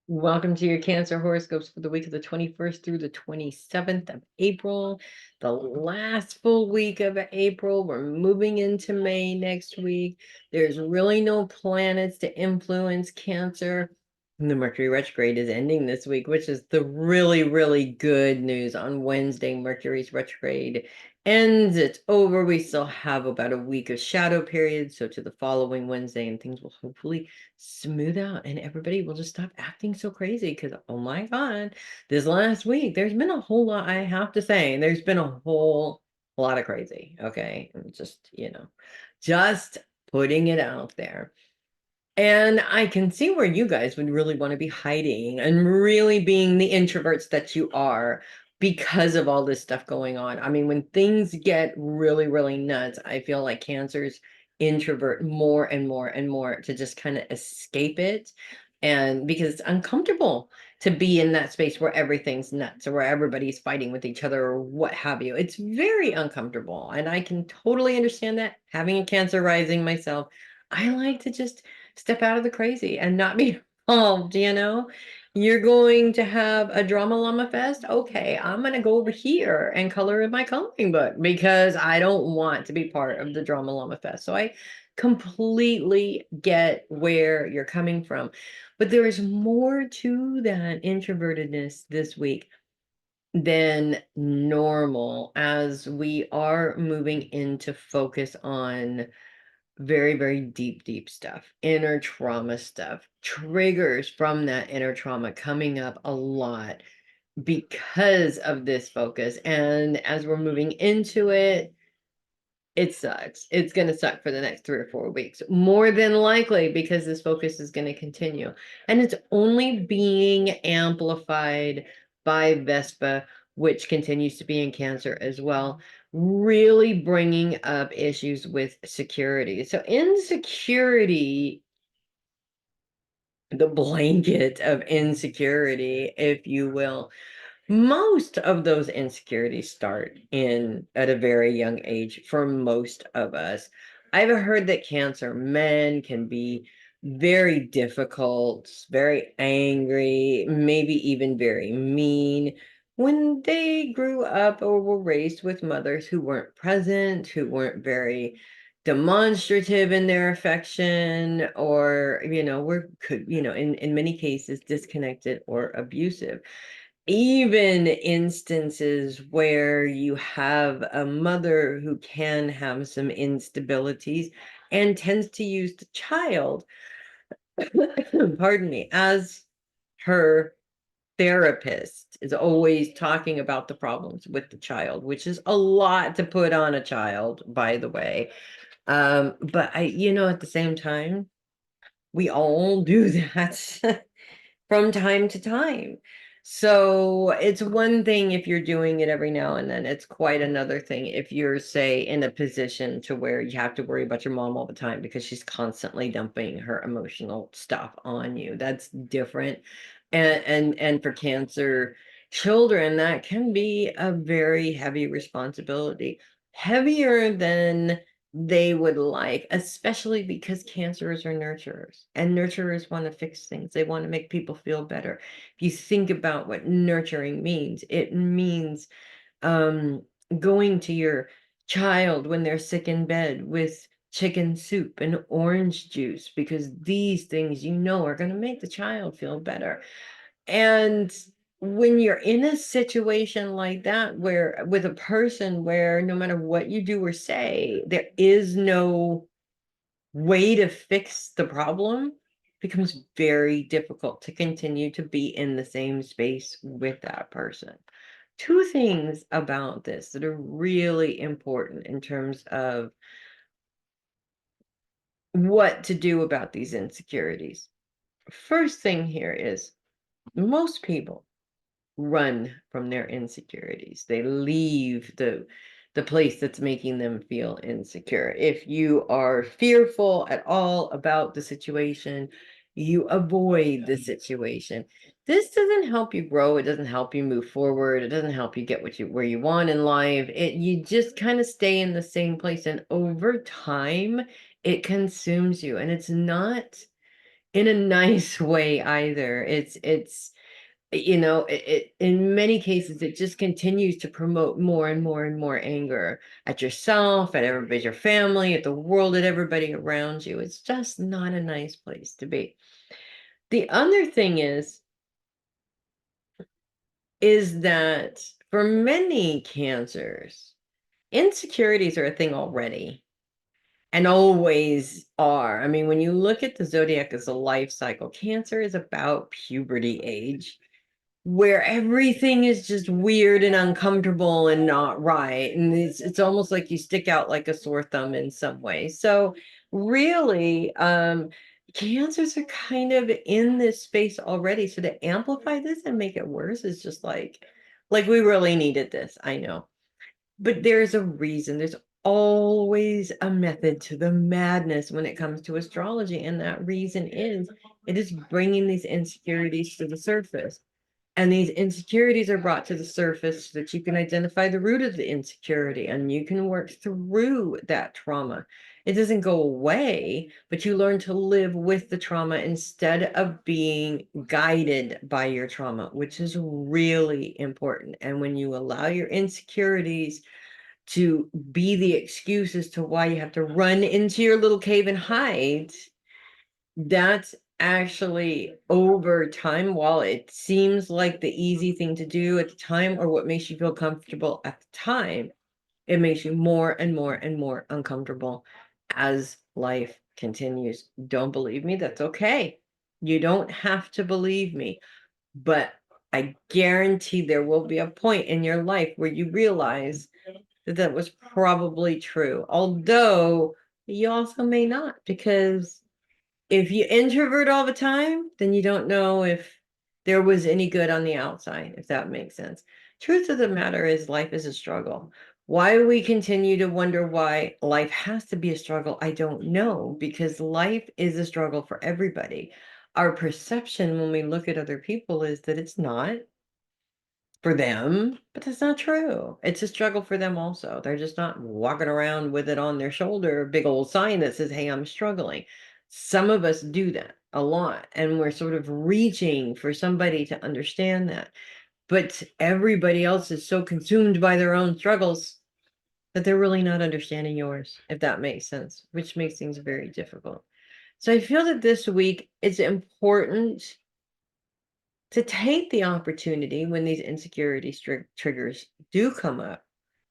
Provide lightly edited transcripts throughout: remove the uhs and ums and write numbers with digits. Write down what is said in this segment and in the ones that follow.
Welcome to your Cancer horoscopes for the week of the 21st through the 27th of April, the last full week of April. We're moving into May next week. There's really no planets to influence Cancer. The Mercury retrograde is ending this week, which is the really, really good news. On Wednesday, Mercury's retrograde ends. It's over. We still have about a week of shadow period. So to the following Wednesday, and things will hopefully smooth out and everybody will just stop acting so crazy because oh my god, this last week there's been a whole lot. I have to say there's been a whole lot of crazy. Okay, I'm just just putting it out there. And I can see where you guys would really want to be hiding and really being the introverts that you are because of all this stuff going on. I mean, when things get really, really nuts, I feel like Cancers introvert more and more and more to just kind of escape it. And because it's uncomfortable to be in that space where everything's nuts or where everybody's fighting with each other or what have you. It's very uncomfortable. And I can totally understand that. Having a Cancer rising myself, I like to just step out of the crazy and not be involved. You're going to have a drama llama fest. Okay, I'm going to go over here and color in my coloring book because I don't want to be part of the drama llama fest. So I completely get where you're coming from. But there is more to that introvertedness this week than normal as we are moving into focus on very, very deep, deep stuff, inner trauma stuff, triggers from that inner trauma coming up a lot because of this focus. And as we're moving into it, it sucks. It's going to suck for the next 3 or 4 weeks, more than likely, because this focus is going to continue. And it's only being amplified by Vespa, which continues to be in Cancer as well, really bringing up issues with security. So, insecurity, the blanket of insecurity, if you will, most of those insecurities start in at a very young age for most of us. I've heard that Cancer men can be very difficult, very angry, maybe even very mean when they grew up or were raised with mothers who weren't present, who weren't very demonstrative in their affection, or were could in many cases disconnected or abusive. Even instances where you have a mother who can have some instabilities and tends to use the child, pardon me, as her therapist, is always talking about the problems with the child, which is a lot to put on a child, by the way. But at the same time, we all do that from time to time. So it's one thing if you're doing it every now and then. It's quite another thing if you're, say, in a position to where you have to worry about your mom all the time because she's constantly dumping her emotional stuff on you. That's different. And for Cancer children, that can be a very heavy responsibility, heavier than they would like, especially because Cancers are nurturers, and nurturers want to fix things. They want to make people feel better. If you think about what nurturing means, it means um, going to your child when they're sick in bed with chicken soup and orange juice, because these things are going to make the child feel better. And when you're in a situation like that, where with a person where no matter what you do or say, there is no way to fix the problem, becomes very difficult to continue to be in the same space with that person. Two things about this that are really important in terms of what to do about these insecurities. First thing here is most people run from their insecurities. They leave the place that's making them feel insecure. If you are fearful at all about the situation, you avoid the situation. This doesn't help you grow. It doesn't help you move forward. It doesn't help you get where you want in life. You just kind of stay in the same place, and over time it consumes you. And in a nice way either. It's in many cases it just continues to promote more and more and more anger at yourself, at everybody, your family, at the world, at everybody around you. It's just not a nice place to be. The other thing is that for many cancers, insecurities are a thing already and always are. I mean, when you look at the zodiac as a life cycle, Cancer is about puberty age, where everything is just weird and uncomfortable and not right. And it's almost like you stick out like a sore thumb in some way. So really, cancers are kind of in this space already. So to amplify this and make it worse is just like we really needed this. I know. But there's a reason. There's always a method to the madness when it comes to astrology. And that reason is it is bringing these insecurities to the surface. And these insecurities are brought to the surface so that you can identify the root of the insecurity and you can work through that trauma. It doesn't go away, but you learn to live with the trauma instead of being guided by your trauma, which is really important. And when you allow your insecurities to be the excuse as to why you have to run into your little cave and hide, that's actually over time, while it seems like the easy thing to do at the time or what makes you feel comfortable at the time, it makes you more and more and more uncomfortable as life continues. Don't believe me? That's okay. You don't have to believe me, but I guarantee there will be a point in your life where you realize that that was probably true. Although you also may not, because if you introvert all the time, then you don't know if there was any good on the outside, if that makes sense. Truth of the matter is life is a struggle. Why we continue to wonder why life has to be a struggle, I don't know, because life is a struggle for everybody. Our perception when we look at other people is that it's not for them, but that's not true. It's a struggle for them also. They're just not walking around with it on their shoulder, a big old sign that says, "Hey, I'm struggling." Some of us do that a lot, and we're sort of reaching for somebody to understand that. But everybody else is so consumed by their own struggles that they're really not understanding yours, if that makes sense, which makes things very difficult. So I feel that this week it's important to take the opportunity when these insecurity triggers do come up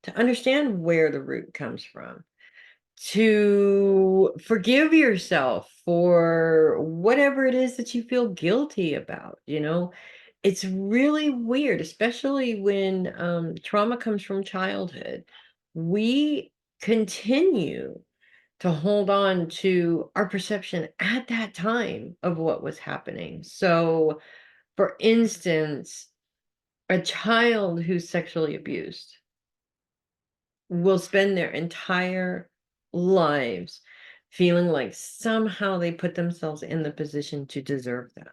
to understand where the root comes from, to forgive yourself for whatever it is that you feel guilty about. It's really weird, especially when trauma comes from childhood. We continue to hold on to our perception at that time of what was happening. So for instance, a child who's sexually abused will spend their entire lives feeling like somehow they put themselves in the position to deserve that.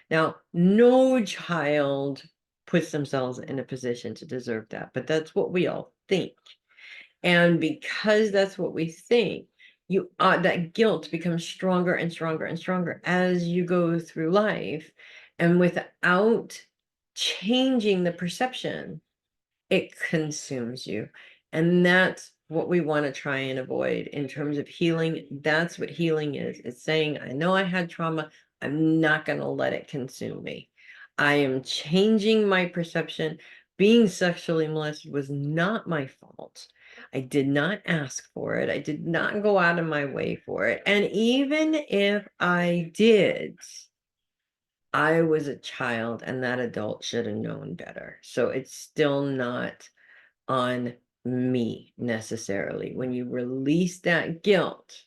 Now, no child puts themselves in a position to deserve that, but that's what we all think. And because that's what we think, that guilt becomes stronger and stronger and stronger as you go through life. And without changing the perception, it consumes you. And that's what we want to try and avoid in terms of healing. That's what healing is. It's saying, I know I had trauma. I'm not going to let it consume me. I am changing my perception. Being sexually molested was not my fault. I did not ask for it. I did not go out of my way for it. And even if I did, I was a child and that adult should have known better. So it's still not on me necessarily. When you release that guilt,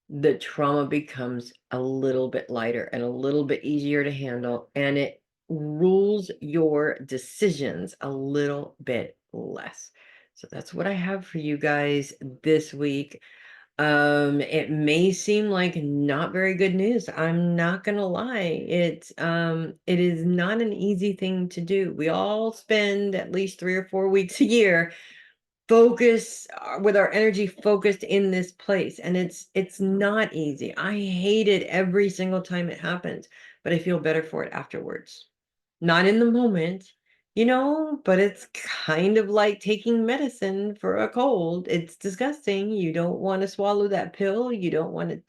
the trauma becomes a little bit lighter and a little bit easier to handle, and it rules your decisions a little bit less. So that's what I have for you guys this week. It may seem like not very good news. I'm not gonna lie. It is not an easy thing to do. We all spend at least 3 or 4 weeks a year focus with our energy focused in this place, and it's not easy. I hate it every single time it happens, but I feel better for it afterwards. Not in the moment, but it's kind of like taking medicine for a cold. It's disgusting. You don't want to swallow that pill. You don't want to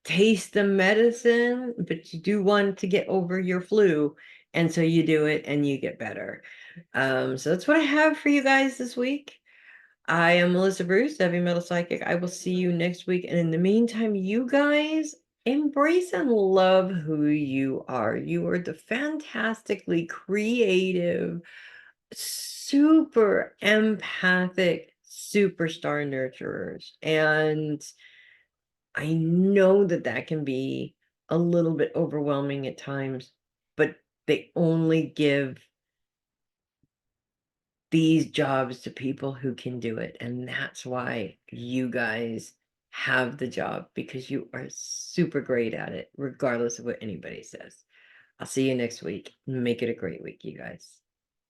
taste the medicine, but you do want to get over your flu. And so you do it and you get better. So that's what I have for you guys this week. I am Melissa Bruce, Heavy Metal Psychic. I will see you next week. And in the meantime, you guys embrace and love who you are. You are the fantastically creative, super empathic superstar nurturers. And I know that that can be a little bit overwhelming at times, but they only give these jobs to people who can do it. And that's why you guys have the job, because you are super great at it, regardless of what anybody says. I'll see you next week. Make it a great week, you guys.